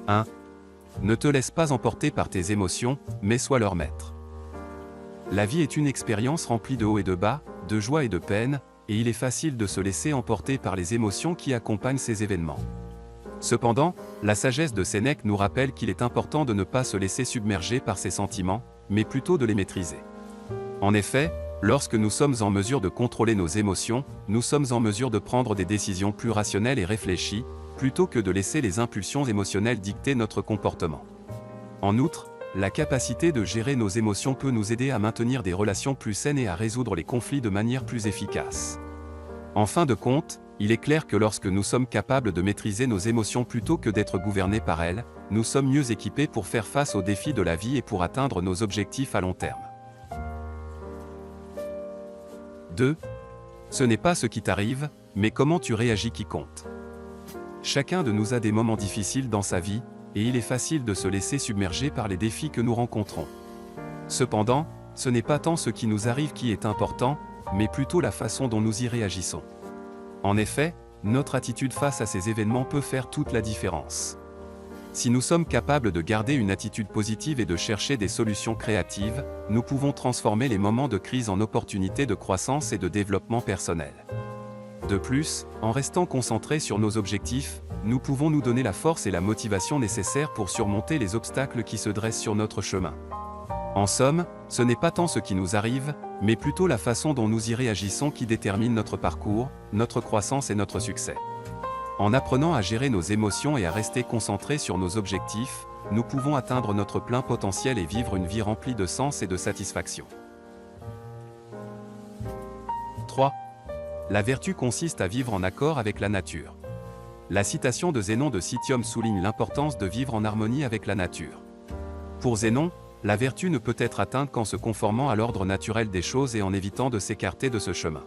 1. Ne te laisse pas emporter par tes émotions, mais sois leur maître. La vie est une expérience remplie de hauts et de bas, de joie et de peine, et il est facile de se laisser emporter par les émotions qui accompagnent ces événements. Cependant, la sagesse de Sénèque nous rappelle qu'il est important de ne pas se laisser submerger par ces sentiments, mais plutôt de les maîtriser. En effet, lorsque nous sommes en mesure de contrôler nos émotions, nous sommes en mesure de prendre des décisions plus rationnelles et réfléchies, plutôt que de laisser les impulsions émotionnelles dicter notre comportement. En outre, la capacité de gérer nos émotions peut nous aider à maintenir des relations plus saines et à résoudre les conflits de manière plus efficace. En fin de compte, il est clair que lorsque nous sommes capables de maîtriser nos émotions plutôt que d'être gouvernés par elles, nous sommes mieux équipés pour faire face aux défis de la vie et pour atteindre nos objectifs à long terme. 2. Ce n'est pas ce qui t'arrive, mais comment tu réagis qui compte. Chacun de nous a des moments difficiles dans sa vie, et il est facile de se laisser submerger par les défis que nous rencontrons. Cependant, ce n'est pas tant ce qui nous arrive qui est important, mais plutôt la façon dont nous y réagissons. En effet, notre attitude face à ces événements peut faire toute la différence. Si nous sommes capables de garder une attitude positive et de chercher des solutions créatives, nous pouvons transformer les moments de crise en opportunités de croissance et de développement personnel. De plus, en restant concentrés sur nos objectifs, nous pouvons nous donner la force et la motivation nécessaires pour surmonter les obstacles qui se dressent sur notre chemin. En somme, ce n'est pas tant ce qui nous arrive, mais plutôt la façon dont nous y réagissons qui détermine notre parcours, notre croissance et notre succès. En apprenant à gérer nos émotions et à rester concentrés sur nos objectifs, nous pouvons atteindre notre plein potentiel et vivre une vie remplie de sens et de satisfaction. 3. La vertu consiste à vivre en accord avec la nature. La citation de Zénon de Citium souligne l'importance de vivre en harmonie avec la nature. Pour Zénon, la vertu ne peut être atteinte qu'en se conformant à l'ordre naturel des choses et en évitant de s'écarter de ce chemin.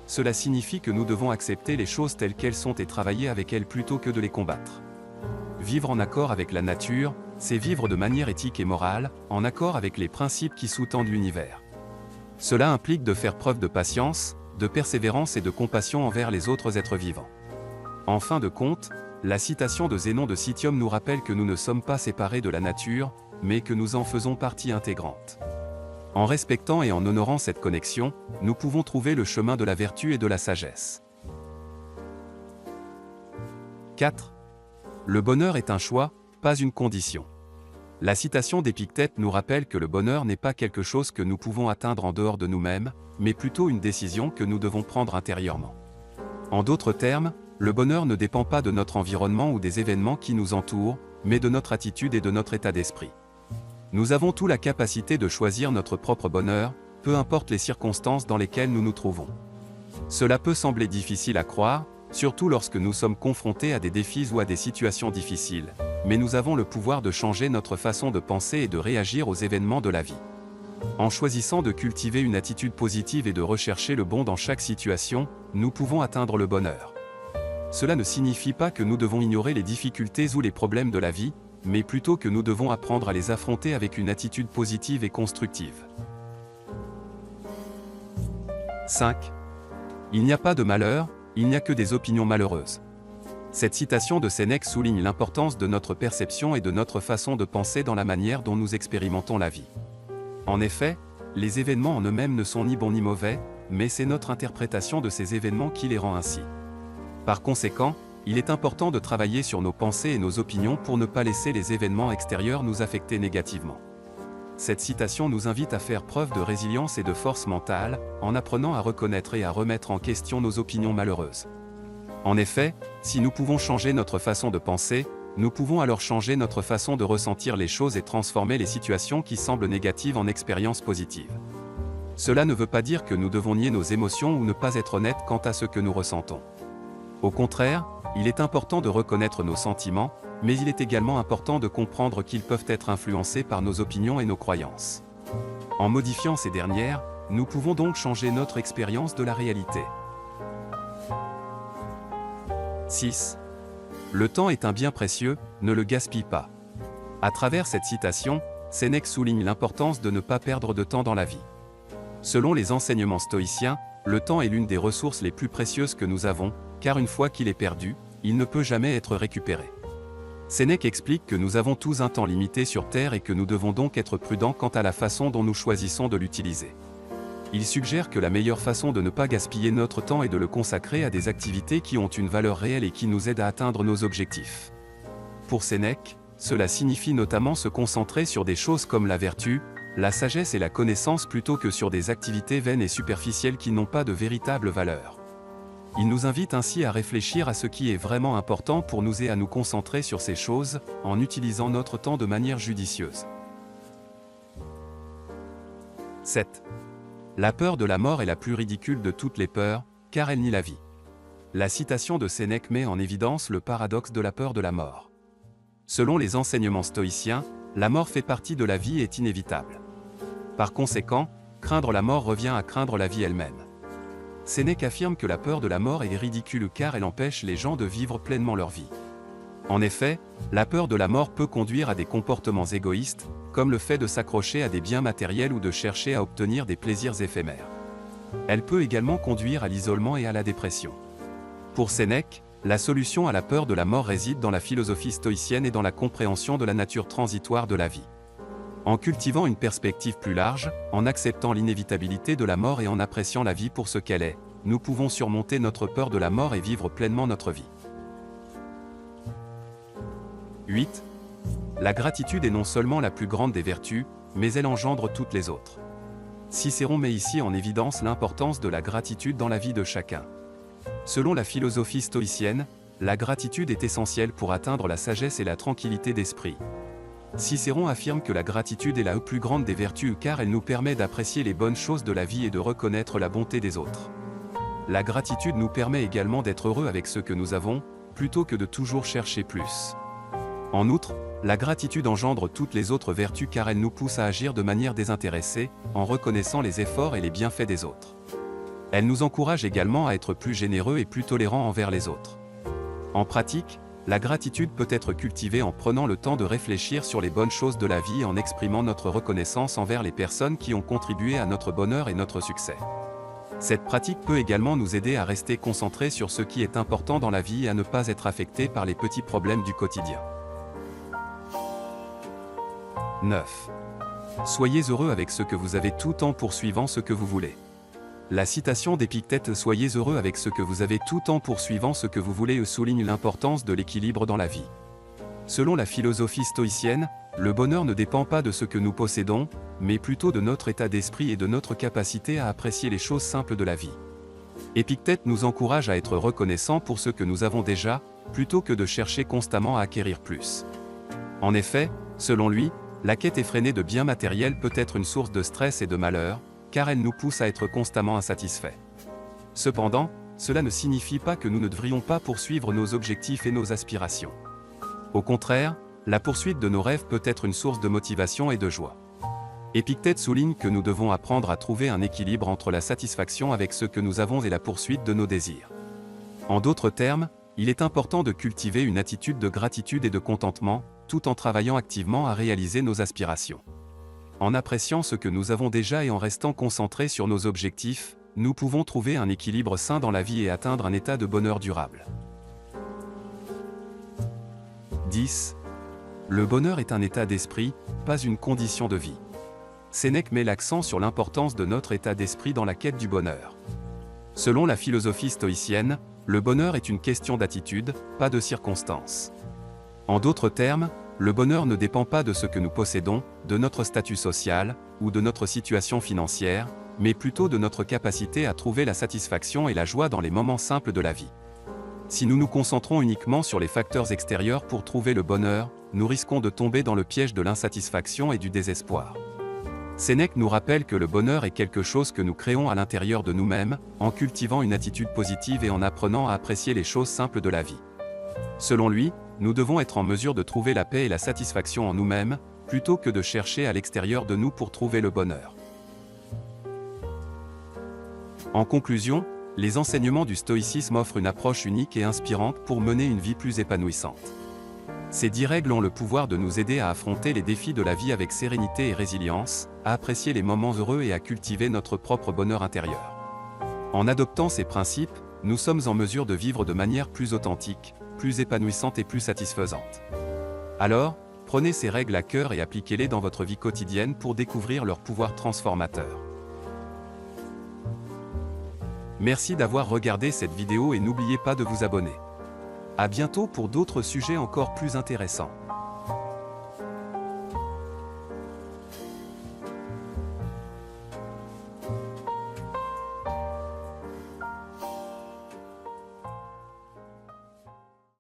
Cela signifie que nous devons accepter les choses telles qu'elles sont et travailler avec elles plutôt que de les combattre. Vivre en accord avec la nature, c'est vivre de manière éthique et morale, en accord avec les principes qui sous-tendent l'univers. Cela implique de faire preuve de patience, de persévérance et de compassion envers les autres êtres vivants. En fin de compte, la citation de Zénon de Citium nous rappelle que nous ne sommes pas séparés de la nature, mais que nous en faisons partie intégrante. En respectant et en honorant cette connexion, nous pouvons trouver le chemin de la vertu et de la sagesse. 4. Le bonheur est un choix, pas une condition. La citation d'Épictète nous rappelle que le bonheur n'est pas quelque chose que nous pouvons atteindre en dehors de nous-mêmes, mais plutôt une décision que nous devons prendre intérieurement. En d'autres termes, le bonheur ne dépend pas de notre environnement ou des événements qui nous entourent, mais de notre attitude et de notre état d'esprit. Nous avons tous la capacité de choisir notre propre bonheur, peu importe les circonstances dans lesquelles nous nous trouvons. Cela peut sembler difficile à croire, surtout lorsque nous sommes confrontés à des défis ou à des situations difficiles, mais nous avons le pouvoir de changer notre façon de penser et de réagir aux événements de la vie. En choisissant de cultiver une attitude positive et de rechercher le bon dans chaque situation, nous pouvons atteindre le bonheur. Cela ne signifie pas que nous devons ignorer les difficultés ou les problèmes de la vie, mais plutôt que nous devons apprendre à les affronter avec une attitude positive et constructive. 5. Il n'y a pas de malheur, il n'y a que des opinions malheureuses. Cette citation de Sénèque souligne l'importance de notre perception et de notre façon de penser dans la manière dont nous expérimentons la vie. En effet, les événements en eux-mêmes ne sont ni bons ni mauvais, mais c'est notre interprétation de ces événements qui les rend ainsi. Par conséquent, il est important de travailler sur nos pensées et nos opinions pour ne pas laisser les événements extérieurs nous affecter négativement. Cette citation nous invite à faire preuve de résilience et de force mentale, en apprenant à reconnaître et à remettre en question nos opinions malheureuses. En effet, si nous pouvons changer notre façon de penser, nous pouvons alors changer notre façon de ressentir les choses et transformer les situations qui semblent négatives en expériences positives. Cela ne veut pas dire que nous devons nier nos émotions ou ne pas être honnêtes quant à ce que nous ressentons. Au contraire, il est important de reconnaître nos sentiments, mais il est également important de comprendre qu'ils peuvent être influencés par nos opinions et nos croyances. En modifiant ces dernières, nous pouvons donc changer notre expérience de la réalité. 6. Le temps est un bien précieux, ne le gaspille pas. À travers cette citation, Sénèque souligne l'importance de ne pas perdre de temps dans la vie. Selon les enseignements stoïciens, le temps est l'une des ressources les plus précieuses que nous avons, car une fois qu'il est perdu, il ne peut jamais être récupéré. Sénèque explique que nous avons tous un temps limité sur Terre et que nous devons donc être prudents quant à la façon dont nous choisissons de l'utiliser. Il suggère que la meilleure façon de ne pas gaspiller notre temps est de le consacrer à des activités qui ont une valeur réelle et qui nous aident à atteindre nos objectifs. Pour Sénèque, cela signifie notamment se concentrer sur des choses comme la vertu, la sagesse et la connaissance plutôt que sur des activités vaines et superficielles qui n'ont pas de véritable valeur. Il nous invite ainsi à réfléchir à ce qui est vraiment important pour nous et à nous concentrer sur ces choses, en utilisant notre temps de manière judicieuse. 7. La peur de la mort est la plus ridicule de toutes les peurs, car elle nie la vie. La citation de Sénèque met en évidence le paradoxe de la peur de la mort. Selon les enseignements stoïciens, la mort fait partie de la vie et est inévitable. Par conséquent, craindre la mort revient à craindre la vie elle-même. Sénèque affirme que la peur de la mort est ridicule car elle empêche les gens de vivre pleinement leur vie. En effet, la peur de la mort peut conduire à des comportements égoïstes, comme le fait de s'accrocher à des biens matériels ou de chercher à obtenir des plaisirs éphémères. Elle peut également conduire à l'isolement et à la dépression. Pour Sénèque, la solution à la peur de la mort réside dans la philosophie stoïcienne et dans la compréhension de la nature transitoire de la vie. En cultivant une perspective plus large, en acceptant l'inévitabilité de la mort et en appréciant la vie pour ce qu'elle est, nous pouvons surmonter notre peur de la mort et vivre pleinement notre vie. 8. La gratitude est non seulement la plus grande des vertus, mais elle engendre toutes les autres. Cicéron met ici en évidence l'importance de la gratitude dans la vie de chacun. Selon la philosophie stoïcienne, la gratitude est essentielle pour atteindre la sagesse et la tranquillité d'esprit. Cicéron affirme que la gratitude est la plus grande des vertus car elle nous permet d'apprécier les bonnes choses de la vie et de reconnaître la bonté des autres. La gratitude nous permet également d'être heureux avec ce que nous avons, plutôt que de toujours chercher plus. En outre, la gratitude engendre toutes les autres vertus car elle nous pousse à agir de manière désintéressée, en reconnaissant les efforts et les bienfaits des autres. Elle nous encourage également à être plus généreux et plus tolérants envers les autres. En pratique, la gratitude peut être cultivée en prenant le temps de réfléchir sur les bonnes choses de la vie et en exprimant notre reconnaissance envers les personnes qui ont contribué à notre bonheur et notre succès. Cette pratique peut également nous aider à rester concentrés sur ce qui est important dans la vie et à ne pas être affectés par les petits problèmes du quotidien. 9. Soyez heureux avec ce que vous avez tout en poursuivant ce que vous voulez. La citation d'Épictète « Soyez heureux avec ce que vous avez tout en poursuivant ce que vous voulez » souligne l'importance de l'équilibre dans la vie. Selon la philosophie stoïcienne, le bonheur ne dépend pas de ce que nous possédons, mais plutôt de notre état d'esprit et de notre capacité à apprécier les choses simples de la vie. Épictète nous encourage à être reconnaissants pour ce que nous avons déjà, plutôt que de chercher constamment à acquérir plus. En effet, selon lui, la quête effrénée de biens matériels peut être une source de stress et de malheur, car elle nous pousse à être constamment insatisfaits. Cependant, cela ne signifie pas que nous ne devrions pas poursuivre nos objectifs et nos aspirations. Au contraire, la poursuite de nos rêves peut être une source de motivation et de joie. Épictète souligne que nous devons apprendre à trouver un équilibre entre la satisfaction avec ce que nous avons et la poursuite de nos désirs. En d'autres termes, il est important de cultiver une attitude de gratitude et de contentement, tout en travaillant activement à réaliser nos aspirations. En appréciant ce que nous avons déjà et en restant concentrés sur nos objectifs, nous pouvons trouver un équilibre sain dans la vie et atteindre un état de bonheur durable. 10. Le bonheur est un état d'esprit, pas une condition de vie. Sénèque met l'accent sur l'importance de notre état d'esprit dans la quête du bonheur. Selon la philosophie stoïcienne, le bonheur est une question d'attitude, pas de circonstance. En d'autres termes, le bonheur ne dépend pas de ce que nous possédons, de notre statut social, ou de notre situation financière, mais plutôt de notre capacité à trouver la satisfaction et la joie dans les moments simples de la vie. Si nous nous concentrons uniquement sur les facteurs extérieurs pour trouver le bonheur, nous risquons de tomber dans le piège de l'insatisfaction et du désespoir. Sénèque nous rappelle que le bonheur est quelque chose que nous créons à l'intérieur de nous-mêmes, en cultivant une attitude positive et en apprenant à apprécier les choses simples de la vie. Selon lui, nous devons être en mesure de trouver la paix et la satisfaction en nous-mêmes, plutôt que de chercher à l'extérieur de nous pour trouver le bonheur. En conclusion, les enseignements du stoïcisme offrent une approche unique et inspirante pour mener une vie plus épanouissante. Ces 10 règles ont le pouvoir de nous aider à affronter les défis de la vie avec sérénité et résilience, à apprécier les moments heureux et à cultiver notre propre bonheur intérieur. En adoptant ces principes, nous sommes en mesure de vivre de manière plus authentique, plus épanouissante et plus satisfaisante. Alors, prenez ces règles à cœur et appliquez-les dans votre vie quotidienne pour découvrir leur pouvoir transformateur. Merci d'avoir regardé cette vidéo et n'oubliez pas de vous abonner. À bientôt pour d'autres sujets encore plus intéressants.